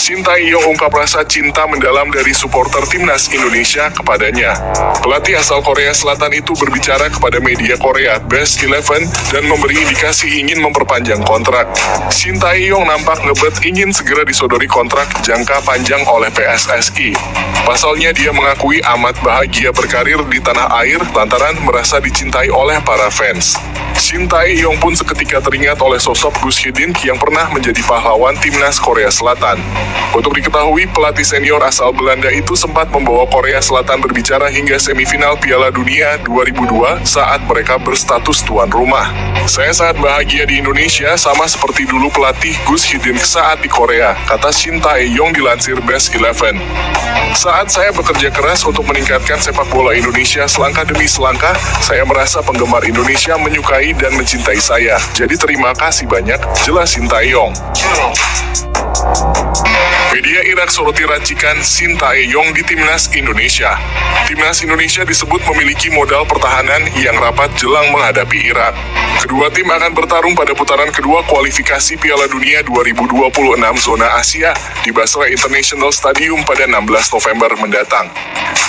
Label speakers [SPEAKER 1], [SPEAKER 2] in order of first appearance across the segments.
[SPEAKER 1] Sintayong ungkap rasa cinta mendalam dari supporter timnas Indonesia kepadanya. Pelatih asal Korea Selatan itu berbicara kepada media Korea Best 11 dan memberi indikasi ingin memperpanjang kontrak. Sintayong nampak ngebet ingin segera disodori kontrak jangka panjang oleh PSSI. Pasalnya dia mengakui amat bahagia berkarir di tanah air lantaran merasa dicintai oleh para fans. Sintayong pun seketika teringat oleh sosok Gus Hidin yang pernah menjadi pahlawan timnas Korea Selatan. Untuk diketahui, pelatih senior asal Belanda itu sempat membawa Korea Selatan berbicara hingga semifinal Piala Dunia 2002 saat mereka berstatus tuan rumah. Saya sangat bahagia di Indonesia sama seperti dulu pelatih Gus Hidin saat di Korea, kata Sintayong dilansir Best 11. Saat saya bekerja keras untuk meningkatkan sepak bola Indonesia selangkah demi selangkah, saya merasa penggemar Indonesia menyukai dan mencintai saya. Jadi terima kasih banyak, jelas Sintayong. Media Irak soroti racikan Sintayong di Timnas Indonesia. Timnas Indonesia disebut memiliki modal pertahanan yang rapat jelang menghadapi Irak. Kedua tim akan bertarung pada putaran kedua kualifikasi Piala Dunia 2026 zona Asia di Basra International Stadium pada 16 November mendatang.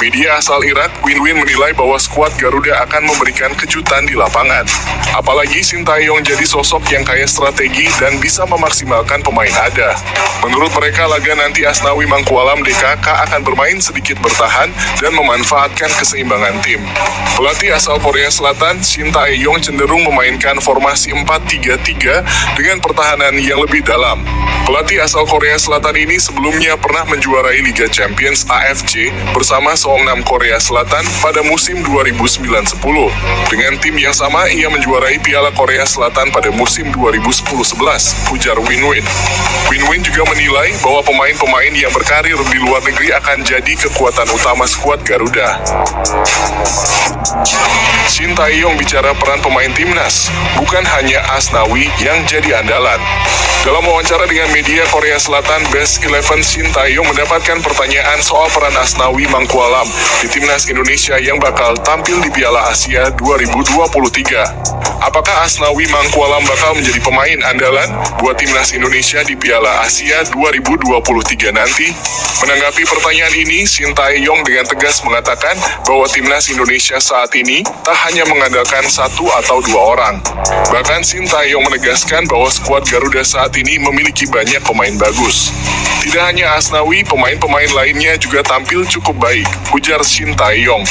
[SPEAKER 1] Media asal Irak, Win-Win, menilai bahwa skuad Garuda akan memberikan kejutan di lapangan. Apalagi Sintayong jadi sosok yang kaya strategi dan bisa memaksimalkan pemain ada. Menurut mereka, laga nanti Asnawi Mangkualam DKK akan bermain sedikit bertahan dan memanfaatkan keseimbangan tim. Pelatih asal Korea Selatan, Sintayong, cenderung memainkan formasi 4-3-3 dengan pertahanan yang lebih dalam. Pelatih asal Korea Selatan ini sebelumnya pernah menjuarai Liga Champions AFC bersama Seongnam Korea Selatan pada musim 2009-10. Dengan tim yang sama, ia menjuarai Piala Korea Selatan pada musim 2010-11, ujar Win-Win. Win-Win juga menilai bahwa pemain-pemain yang berkarir di luar negeri akan jadi kekuatan utama skuad Garuda. Sintayong bicara peran pemain timnas, bukan hanya Asnawi yang jadi andalan. Dalam wawancara dengan media Korea Selatan Best 11, Sintayong mendapatkan pertanyaan soal peran Asnawi Mangkualam di timnas Indonesia yang bakal tampil di Piala Asia 2023. Apakah Asnawi Mangkualam bakal menjadi pemain andalan buat timnas Indonesia di Piala Asia 2023 nanti? Menanggapi pertanyaan ini, Sintayong dengan tegas mengatakan bahwa timnas Indonesia saat ini tak hanya mengandalkan satu atau dua orang. Bahkan Sintayong menegaskan bahwa skuad Garuda saat ini memiliki banyak pemain bagus. Tidak hanya Asnawi, pemain-pemain lainnya juga tampil cukup baik, ujar Sintayong.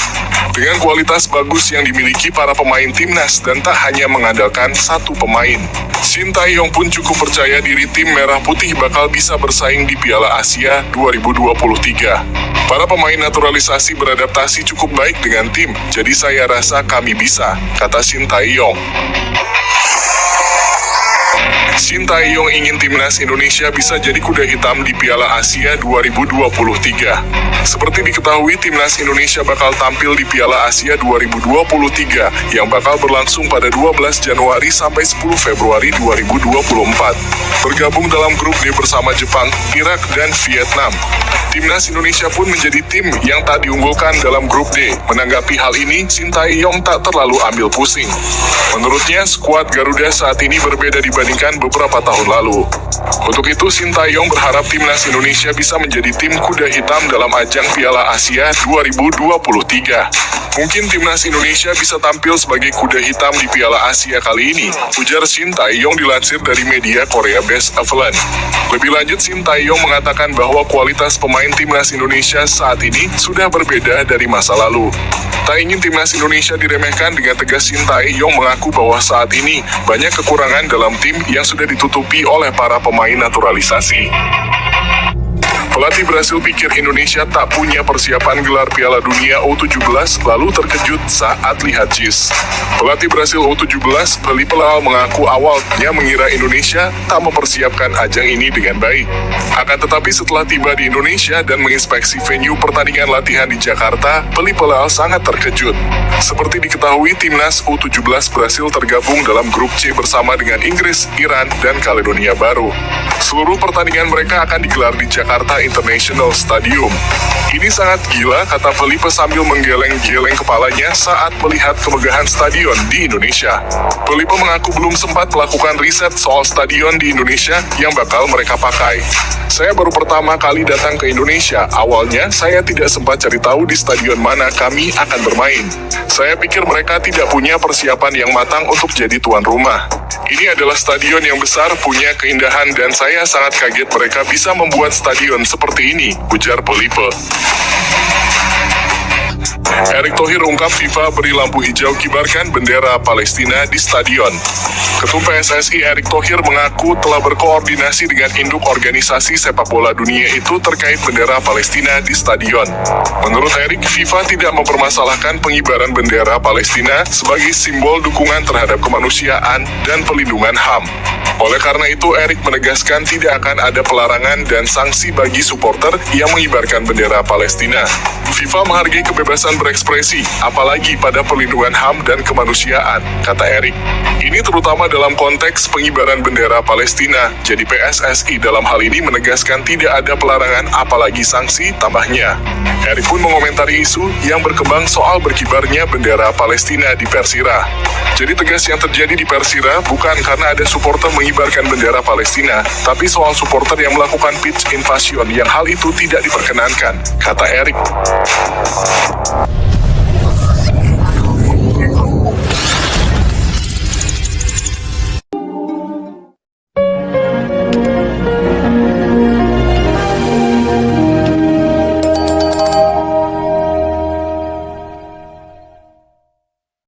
[SPEAKER 1] Dengan kualitas bagus yang dimiliki para pemain timnas dan tak hanya mengandalkan satu pemain, Sintayong pun cukup percaya diri tim Merah Putih bakal bisa bersaing di Piala Asia 2023. Para pemain naturalisasi beradaptasi cukup baik dengan tim, jadi saya rasa kami bisa, kata Sintayong. Sintayong ingin timnas Indonesia bisa jadi kuda hitam di Piala Asia 2023. Seperti diketahui, timnas Indonesia bakal tampil di Piala Asia 2023 yang bakal berlangsung pada 12 Januari sampai 10 Februari 2024. Bergabung dalam grup D bersama Jepang, Irak, dan Vietnam. Timnas Indonesia pun menjadi tim yang tak diunggulkan dalam grup D. Menanggapi hal ini, Sintayong tak terlalu ambil pusing. Menurutnya, skuad Garuda saat ini berbeda dibandingkan beberapa tahun lalu. Untuk itu, Sintayong berharap timnas Indonesia bisa menjadi tim kuda hitam dalam ajang Piala Asia 2023. Mungkin timnas Indonesia bisa tampil sebagai kuda hitam di Piala Asia kali ini, ujar Sintayong dilansir dari media Korea Best 11. Lebih lanjut, Sintayong mengatakan bahwa kualitas pemain timnas Indonesia saat ini sudah berbeda dari masa lalu. Tak ingin timnas Indonesia diremehkan, dengan tegas Sintayong mengaku bahwa saat ini banyak kekurangan dalam tim yang sudah ditutupi oleh para pemain naturalisasi. Pelatih Brasil pikir Indonesia tak punya persiapan gelar Piala Dunia U17 lalu terkejut saat lihat JIS. Pelatih Brasil U17, Felipe Leal, mengaku awalnya mengira Indonesia tak mempersiapkan ajang ini dengan baik. Akan tetapi setelah tiba di Indonesia dan menginspeksi venue pertandingan latihan di Jakarta, Felipe Leal sangat terkejut. Seperti diketahui, timnas U17 Brasil tergabung dalam grup C bersama dengan Inggris, Iran, dan Kaledonia Baru. Seluruh pertandingan mereka akan digelar di Jakarta, International Stadium. Ini sangat gila, kata Felipe sambil menggeleng-geleng kepalanya saat melihat kemegahan stadion di Indonesia. Felipe mengaku belum sempat melakukan riset soal stadion di Indonesia yang bakal mereka pakai. Saya baru pertama kali datang ke Indonesia. Awalnya, saya tidak sempat cari tahu di stadion mana kami akan bermain. Saya pikir mereka tidak punya persiapan yang matang untuk jadi tuan rumah. Ini adalah stadion yang besar, punya keindahan, dan saya sangat kaget mereka bisa membuat stadion seperti ini, ujar Felipe. Erick Thohir ungkap FIFA beri lampu hijau kibarkan bendera Palestina di stadion. Ketum PSSI Erick Thohir mengaku telah berkoordinasi dengan induk organisasi sepak bola dunia itu terkait bendera Palestina di stadion. Menurut Erick, FIFA tidak mempermasalahkan pengibaran bendera Palestina sebagai simbol dukungan terhadap kemanusiaan dan pelindungan HAM. Oleh karena itu, Erick menegaskan tidak akan ada pelarangan dan sanksi bagi supporter yang mengibarkan bendera Palestina. FIFA menghargai kebebasan berekspresi, apalagi pada perlindungan HAM dan kemanusiaan, kata Erick. Ini terutama dalam konteks pengibaran bendera Palestina, jadi PSSI dalam hal ini menegaskan tidak ada pelarangan apalagi sanksi, tambahnya. Erick pun mengomentari isu yang berkembang soal berkibarnya bendera Palestina di Persira. Jadi tegas yang terjadi di Persira bukan karena ada supporter mengibarkan bendera Palestina, tapi soal supporter yang melakukan pitch invasion yang hal itu tidak diperkenankan, kata Erick.